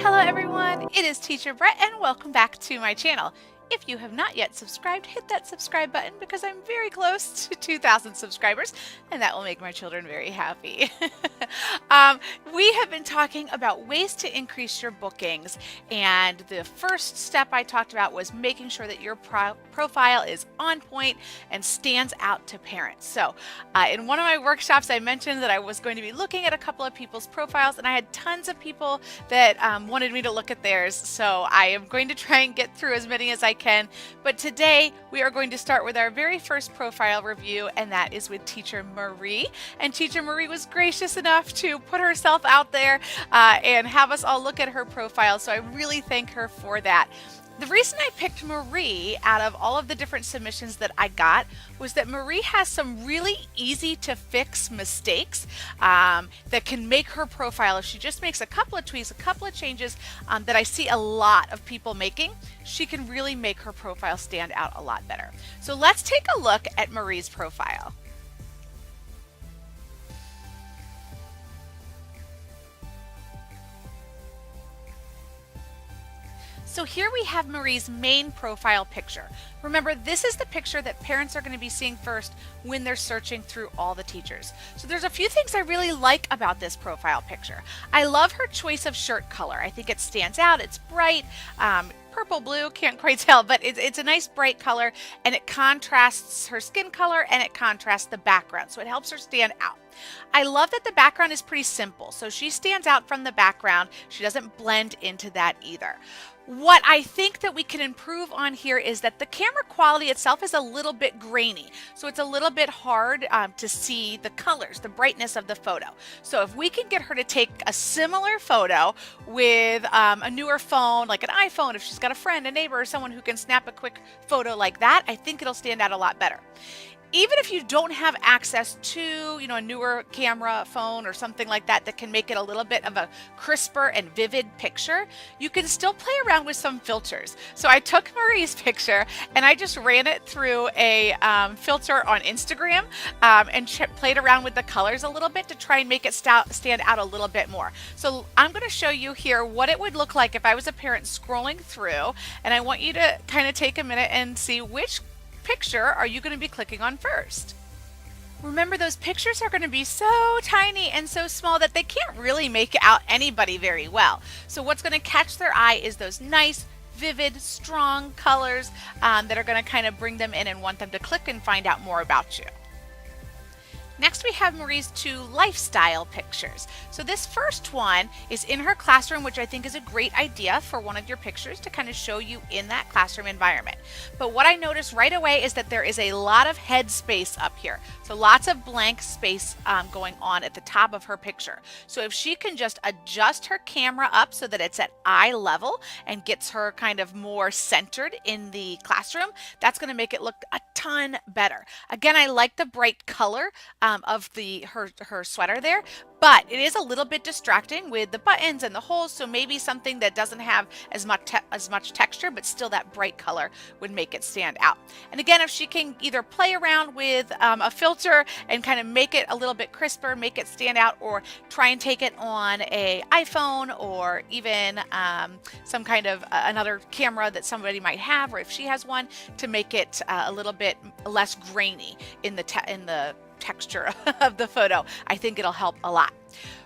Hello everyone, it is Teacher Brett and welcome back to my channel. If you have not yet subscribed, hit that subscribe button because I'm very close to 2,000 subscribers and that will make my children very happy. We have been talking about ways to increase your bookings, and the first step I talked about was making sure that your profile is on point and stands out to parents. So in one of my workshops I mentioned that I was going to be looking at a couple of people's profiles, and I had tons of people that wanted me to look at theirs, so I am going to try and get through as many as I can. But today we are going to start with our very first profile review, and that is with Teacher Marie. And Teacher Marie was gracious enough to put herself out there and have us all look at her profile, so I really thank her for that. The reason I picked Marie out of all of the different submissions that I got was that Marie has some really easy to fix mistakes that can make her profile, if she just makes a couple of tweaks, a couple of changes that I see a lot of people making, she can really make her profile stand out a lot better. So let's take a look at Marie's profile. So here we have Marie's main profile picture. Remember, this is the picture that parents are going to be seeing first when they're searching through all the teachers. So there's a few things I really like about this profile picture. I love her choice of shirt color. I think it stands out. It's bright. Purple, blue, can't quite tell, but it's a nice bright color, and it contrasts her skin color and it contrasts the background, so it helps her stand out. I love that the background is pretty simple, so she stands out from the background. She doesn't blend into that either. What I think that we can improve on here is that the camera quality itself is a little bit grainy, so it's a little bit hard to see the colors, the brightness of the photo. So if we can get her to take a similar photo with a newer phone, like an iPhone, if she's got a friend, a neighbor, or someone who can snap a quick photo like that, I think it'll stand out a lot better. Even if you don't have access to, a newer camera, phone, or something like that that can make it a little bit of a crisper and vivid picture, you can still play around with some filters. So I took Marie's picture and I just ran it through a filter on Instagram and played around with the colors a little bit to try and make it stand out a little bit more. So I'm going to show you here what it would look like if I was a parent scrolling through, and I want you to kind of take a minute and see which picture are you going to be clicking on first. Remember, those pictures are going to be so tiny and so small that they can't really make out anybody very well. So what's going to catch their eye is those nice, vivid, strong colors that are going to kind of bring them in and want them to click and find out more about you. Next, we have Marie's two lifestyle pictures. So this first one is in her classroom, which I think is a great idea for one of your pictures to kind of show you in that classroom environment. But what I noticed right away is that there is a lot of head space up here. So lots of blank space going on at the top of her picture. So if she can just adjust her camera up so that it's at eye level and gets her kind of more centered in the classroom, that's going to make it look a ton better. Again, I like the bright color of her sweater there, but it is a little bit distracting with the buttons and the holes, so maybe something that doesn't have as much texture, but still that bright color would make it stand out. And again, if she can either play around with a filter and kind of make it a little bit crisper, make it stand out, or try and take it on a iPhone or even some kind of another camera that somebody might have, or if she has one, to make it a little bit less grainy in the texture of the photo. I think it'll help a lot.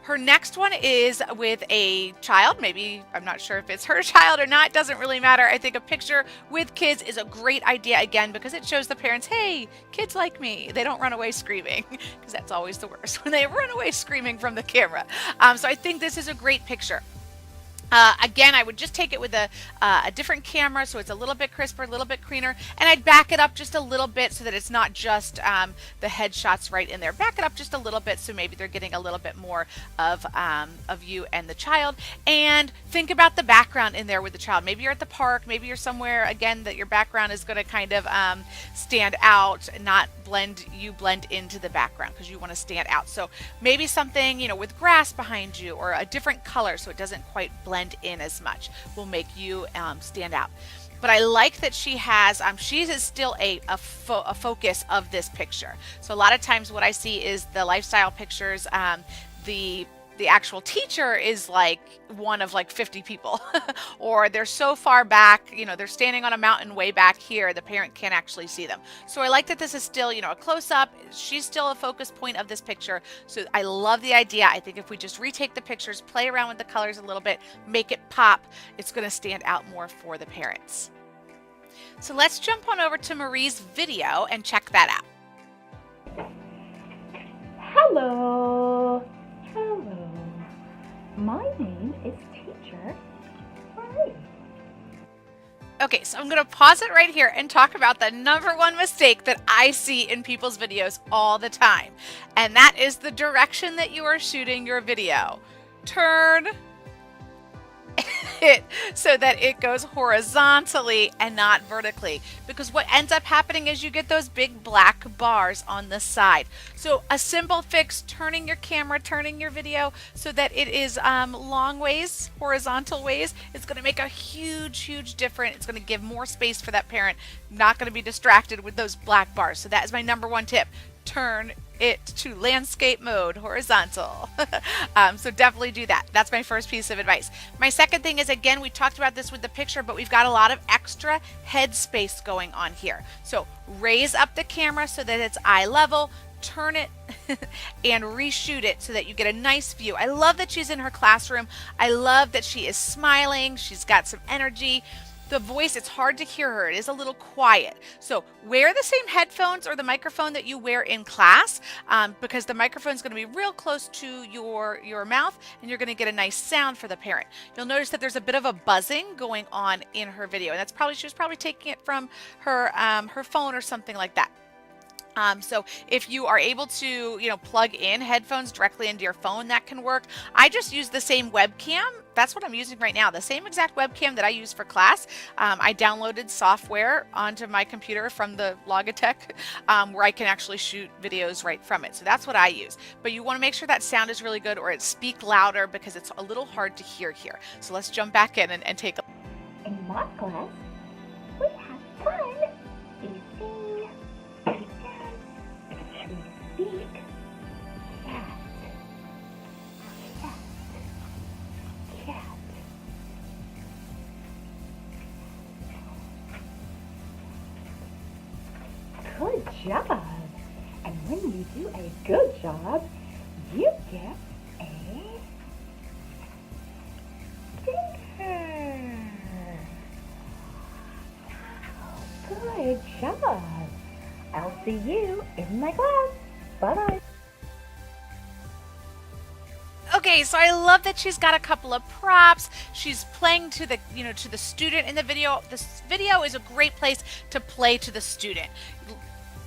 Her next one is with a child. Maybe, I'm not sure if it's her child or not, doesn't really matter. I think a picture with kids is a great idea, again, because it shows the parents, hey, kids like me. They don't run away screaming, because that's always the worst, when they run away screaming from the camera. So I think this is a great picture. Again, I would just take it with a different camera so it's a little bit crisper, a little bit cleaner, and I'd back it up just a little bit so that it's not just the headshots right in there. Back it up just a little bit so maybe they're getting a little bit more of you and the child. And think about the background in there with the child. Maybe you're at the park, maybe you're somewhere, again, that your background is going to kind of stand out, not blend into the background because you want to stand out. So maybe something, with grass behind you or a different color so it doesn't quite blend in as much will make you stand out. But I like that she is still a focus of this picture. So a lot of times what I see is the lifestyle pictures, the the actual teacher is like one of like 50 people or they're so far back, they're standing on a mountain way back here, the parent can't actually see them. So I like that this is still, a close-up. She's still a focus point of this picture. So I love the idea. I think if we just retake the pictures, play around with the colors a little bit, make it pop, it's going to stand out more for the parents. So let's jump on over to Marie's video and check that out. Hello. Hello. My name is Teacher Marie. Okay, so I'm going to pause it right here and talk about the number one mistake that I see in people's videos all the time. And that is the direction that you are shooting your video. Turn it so that it goes horizontally and not vertically, because what ends up happening is you get those big black bars on the side. So a simple fix, turning your camera, turning your video so that it is long ways, horizontal ways, is going to make a huge difference. It's going to give more space for that parent, not going to be distracted with those black bars. So that is my number one tip. Turn it to landscape mode, horizontal. So definitely do that. That's my first piece of advice. My second thing is, again, we talked about this with the picture, but we've got a lot of extra head space going on here. So raise up the camera so that it's eye level, turn it and reshoot it so that you get a nice view. I love that she's in her classroom. I love that she is smiling. She's got some energy. The voice, it's hard to hear her. It is a little quiet. So wear the same headphones or the microphone that you wear in class, because the microphone is going to be real close to your mouth and you're going to get a nice sound for the parent. You'll notice that there's a bit of a buzzing going on in her video, and that's probably, she was probably taking it from her phone or something like that. So if you are able to, plug in headphones directly into your phone, that can work. I just use the same webcam. That's what I'm using right now. The same exact webcam that I use for class. I downloaded software onto my computer from the Logitech, where I can actually shoot videos right from it. So that's what I use. But you want to make sure that sound is really good, or it speak louder, because it's a little hard to hear here. So let's jump back in and take a look. In my class, we have fun. We sing, we dance, we speak. Cat. Good job. And when you do a good job, you get a sticker. Good job. I'll see you in my class. Bye-bye. Okay, so I love that she's got a couple of props. She's playing to the, to the student in the video. This video is a great place to play to the student.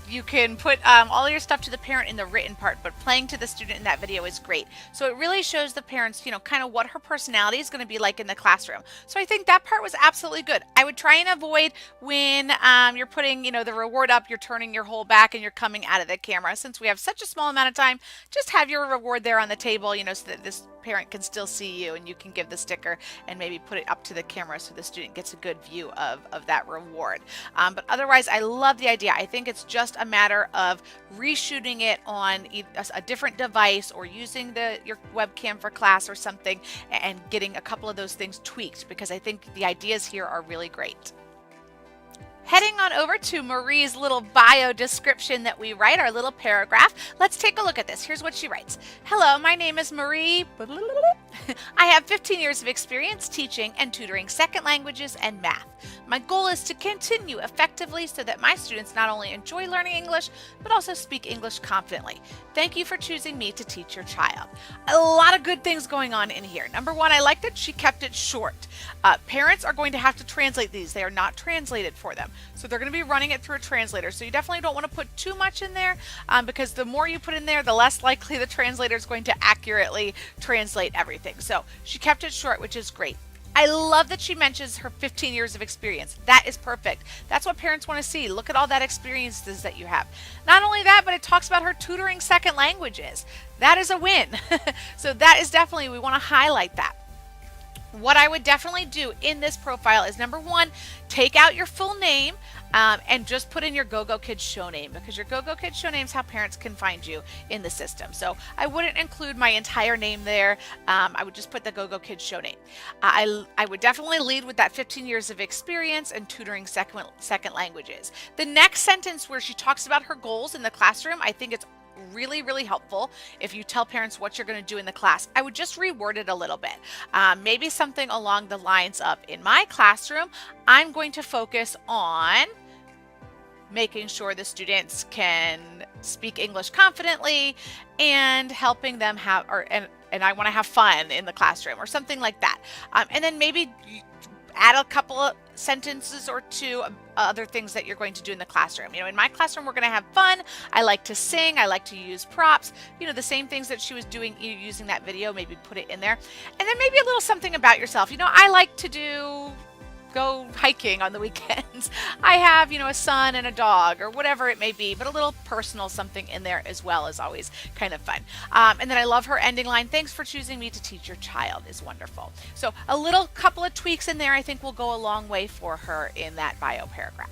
You can put all your stuff to the parent in the written part, but playing to the student in that video is great. So it really shows the parents, kind of what her personality is going to be like in the classroom. So I think that part was absolutely good. I would try and avoid when you're putting, the reward up, you're turning your whole back and you're coming out of the camera. Since we have such a small amount of time, just have your reward there on the table, so that this parent can still see you, and you can give the sticker and maybe put it up to the camera so the student gets a good view of that reward. But otherwise, I love the idea. I think it's just a matter of reshooting it on a different device, or using your webcam for class or something, and getting a couple of those things tweaked, because I think the ideas here are really great. Heading on over to Marie's little bio description that we write, our little paragraph. Let's take a look at this. Here's what she writes. Hello, my name is Marie. I have 15 years of experience teaching and tutoring second languages and math. My goal is to continue effectively so that my students not only enjoy learning English, but also speak English confidently. Thank you for choosing me to teach your child. A lot of good things going on in here. Number one, I like that she kept it short. Parents are going to have to translate these. They are not translated for them. So they're going to be running it through a translator. So you definitely don't want to put too much in there, because the more you put in there, the less likely the translator is going to accurately translate everything. So she kept it short, which is great. I love that she mentions her 15 years of experience. That is perfect. That's what parents want to see. Look at all that experiences that you have. Not only that, but it talks about her tutoring second languages. That is a win. So that is definitely, we want to highlight that. What I would definitely do in this profile is, number one, take out your full name. and just put in your Gogokid show name, because your Gogokid show name is how parents can find you in the system. So I wouldn't include my entire name there. I would just put the Gogokid show name. I would definitely lead with that 15 years of experience and tutoring second languages. The next sentence where she talks about her goals in the classroom, I think it's really, really helpful if you tell parents what you're going to do in the class. I would just reword it a little bit. Maybe something along the lines of, in my classroom, I'm going to focus on making sure the students can speak English confidently and helping them have, and I want to have fun in the classroom, or something like that. And then maybe add a couple of sentences or two other things that you're going to do in the classroom. You know, in my classroom, we're going to have fun. I like to sing. I like to use props. You know, the same things that she was doing using that video, maybe put it in there. And then maybe a little something about yourself. You know, I like to go hiking on the weekends. I have, you know, a son and a dog, or whatever it may be, but a little personal something in there as well is always kind of fun. And then I love her ending line, "Thanks for choosing me to teach your child," is wonderful. So a little couple of tweaks in there I think will go a long way for her in that bio paragraph.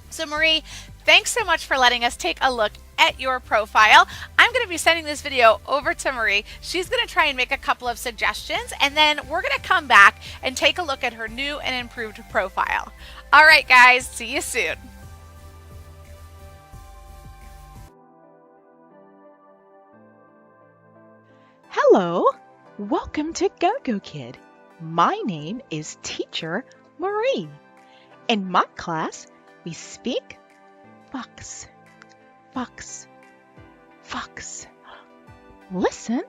So Marie, thanks so much for letting us take a look at your profile. I'm going to be sending this video over to Marie. She's going to try and make a couple of suggestions, and then we're going to come back and take a look at her new and improved profile. All right, guys, see you soon. Hello, welcome to Gogokid. My name is Teacher Marie. In my class, we speak fox, fox, fox. Listen.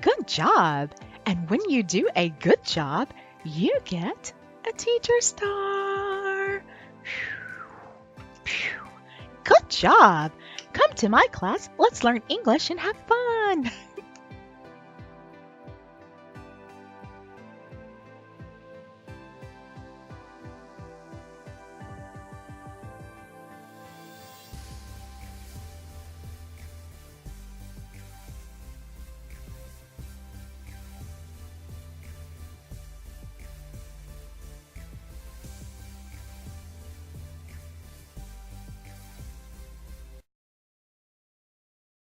Good job. And when you do a good job, you get a teacher star. Good job. Come to my class. Let's learn English and have fun.